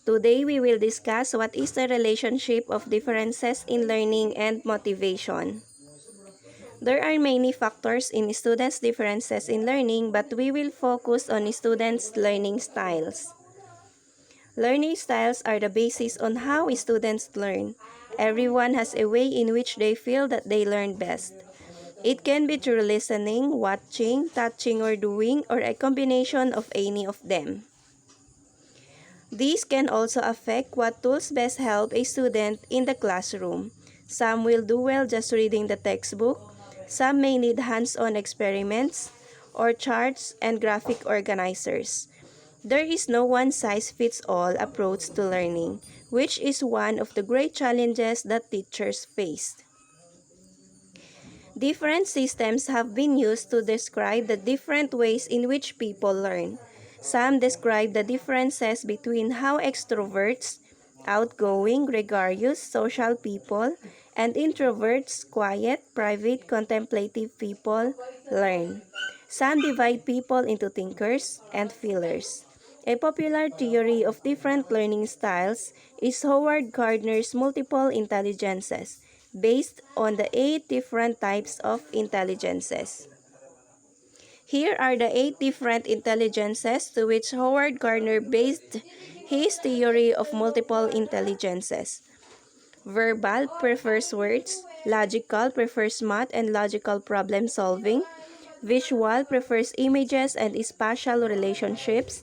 Today we will discuss what is the relationship of differences in learning and motivation. There are many factors in students' differences in learning, but we will focus on students' learning styles. Learning styles are the basis on how students learn. Everyone has a way in which they feel that they learn best. It can be through listening, watching, touching, or doing, or a combination of any of them. These can also affect what tools best help a student in the classroom. Some will do well just reading the textbook. Some may need hands-on experiments or charts and graphic organizers. There is no one-size-fits-all approach to learning, which is one of the great challenges that teachers face. Different systems have been used to describe the different ways in which people learn. Some describe the differences between how extroverts, outgoing, gregarious, social people, and introverts, quiet, private, contemplative people learn. Some divide people into thinkers and feelers. A popular theory of different learning styles is Howard Gardner's multiple intelligences, based on the 8 different types of intelligences. Here are the 8 different intelligences to which Howard Gardner based his theory of multiple intelligences. Verbal prefers words, logical prefers math and logical problem solving, visual prefers images and spatial relationships,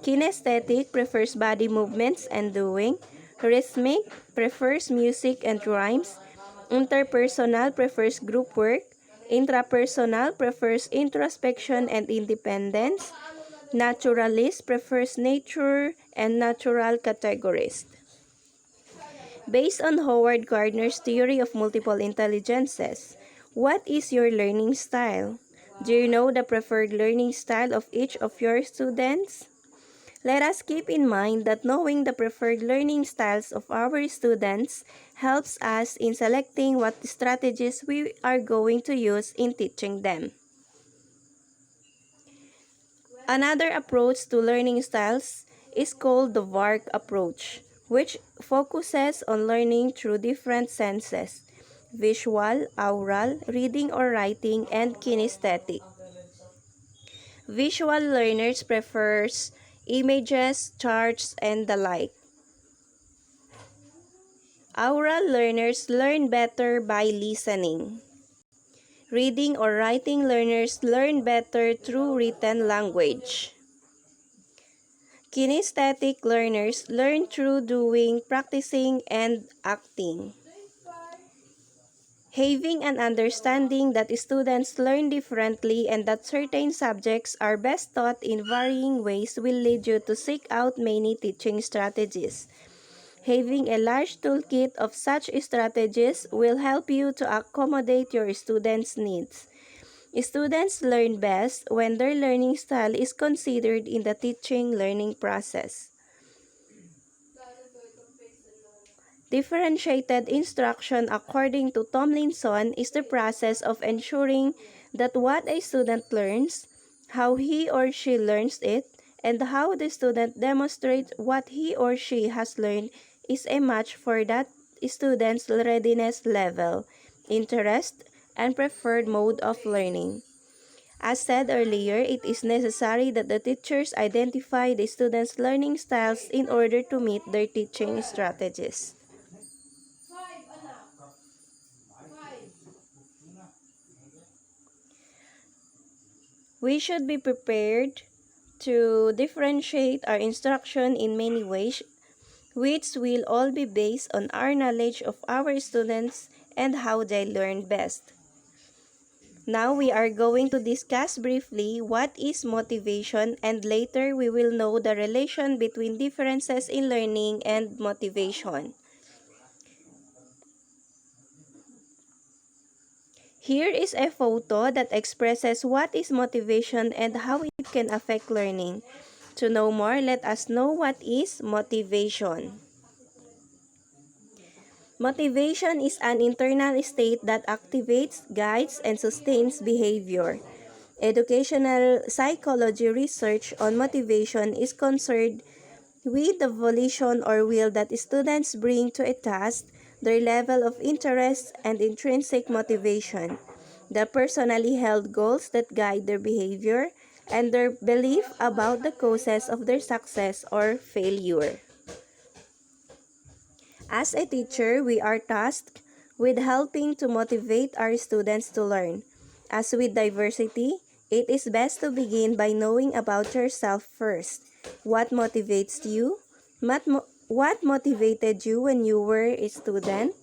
kinesthetic prefers body movements and doing, rhythmic prefers music and rhymes, interpersonal prefers group work, intrapersonal prefers introspection and independence, naturalist prefers nature and natural categories. Based on Howard Gardner's theory of multiple intelligences, what is your learning style? Do you know the preferred learning style of each of your students? Let us keep in mind that knowing the preferred learning styles of our students helps us in selecting what strategies we are going to use in teaching them. Another approach to learning styles is called the VARK approach, which focuses on learning through different senses: visual, aural, reading or writing, and kinesthetic. Visual learners prefers images, charts, and the like. Aural learners learn better by listening. Reading or writing learners learn better through written language. Kinesthetic learners learn through doing, practicing, and acting. Having an understanding that students learn differently and that certain subjects are best taught in varying ways will lead you to seek out many teaching strategies. Having a large toolkit of such strategies will help you to accommodate your students' needs. Students learn best when their learning style is considered in the teaching learning process. Differentiated instruction, according to Tomlinson, is the process of ensuring that what a student learns, how he or she learns it, and how the student demonstrates what he or she has learned is a match for that student's readiness level, interest, and preferred mode of learning. As said earlier, it is necessary that the teachers identify the students' learning styles in order to meet their teaching strategies. We should be prepared to differentiate our instruction in many ways, which will all be based on our knowledge of our students and how they learn best. Now we are going to discuss briefly what is motivation, and later we will know the relation between differences in learning and motivation. Here is a photo that expresses what is motivation and how it can affect learning. To know more, let us know what is motivation. Motivation is an internal state that activates, guides, and sustains behavior. Educational psychology research on motivation is concerned with the volition or will that students bring to a task, their level of interest and intrinsic motivation, the personally held goals that guide their behavior, and their belief about the causes of their success or failure. As a teacher, we are tasked with helping to motivate our students to learn. As with diversity, it is best to begin by knowing about yourself first. What motivates you? What motivated you when you were a student?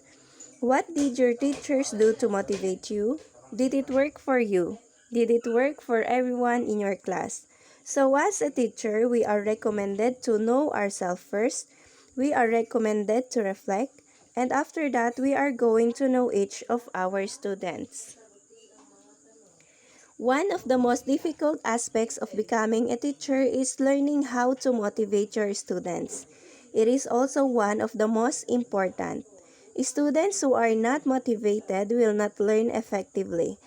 What did your teachers do to motivate you? Did it work for you? Did it work for everyone in your class? So as a teacher, we are recommended to know ourselves first. We are recommended to reflect. And after that, we are going to know each of our students. One of the most difficult aspects of becoming a teacher is learning how to motivate your students. It is also one of the most important. Students who are not motivated will not learn effectively.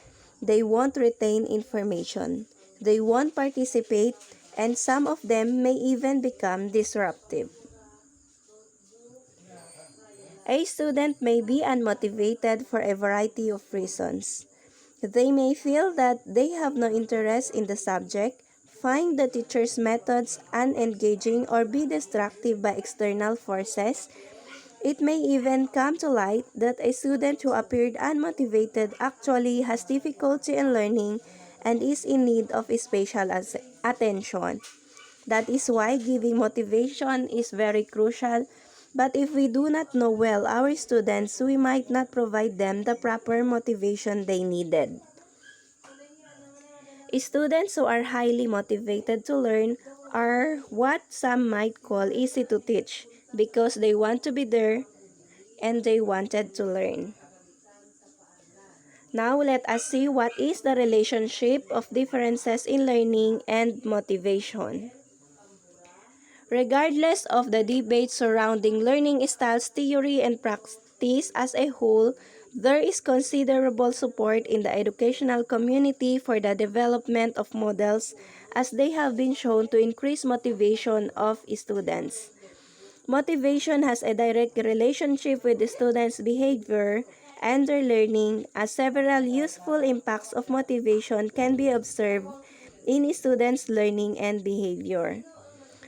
They won't retain information. They won't participate, and some of them may even become disruptive. A student may be unmotivated for a variety of reasons. They may feel that they have no interest in the subject, find the teacher's methods unengaging, or be distracted by external forces. It may even come to light that a student who appeared unmotivated actually has difficulty in learning and is in need of special attention. That is why giving motivation is very crucial. But if we do not know well our students, we might not provide them the proper motivation they needed. Students who are highly motivated to learn are what some might call easy to teach because they want to be there and they wanted to learn. Now let us see what is the relationship of differences in learning and motivation. Regardless of the debate surrounding learning styles, theory, and practice as a whole, there is considerable support in the educational community for the development of models as they have been shown to increase motivation of students. Motivation has a direct relationship with the students' behavior and their learning, as several useful impacts of motivation can be observed in students' learning and behavior.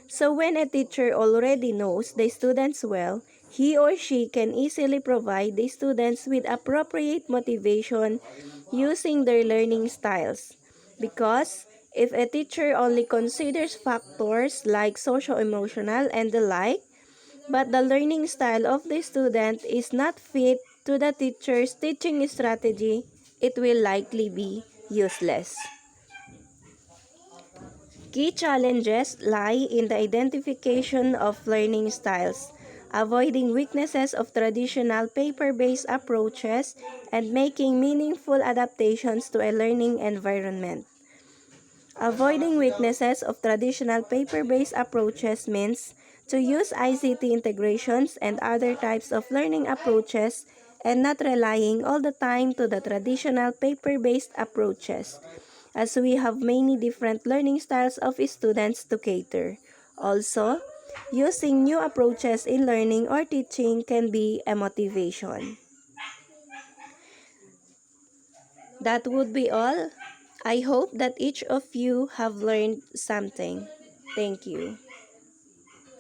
So when a teacher already knows the students well, he or she can easily provide the students with appropriate motivation using their learning styles. Because if a teacher only considers factors like socio-emotional and the like, but the learning style of the student is not fit to the teacher's teaching strategy, it will likely be useless. Key challenges lie in the identification of learning styles, avoiding weaknesses of traditional paper-based approaches, and making meaningful adaptations to a learning environment. Avoiding weaknesses of traditional paper-based approaches means to use ICT integrations and other types of learning approaches and not relying all the time to the traditional paper-based approaches, as we have many different learning styles of students to cater. Also, using new approaches in learning or teaching can be a motivation. That would be all. I hope that each of you have learned something. Thank you.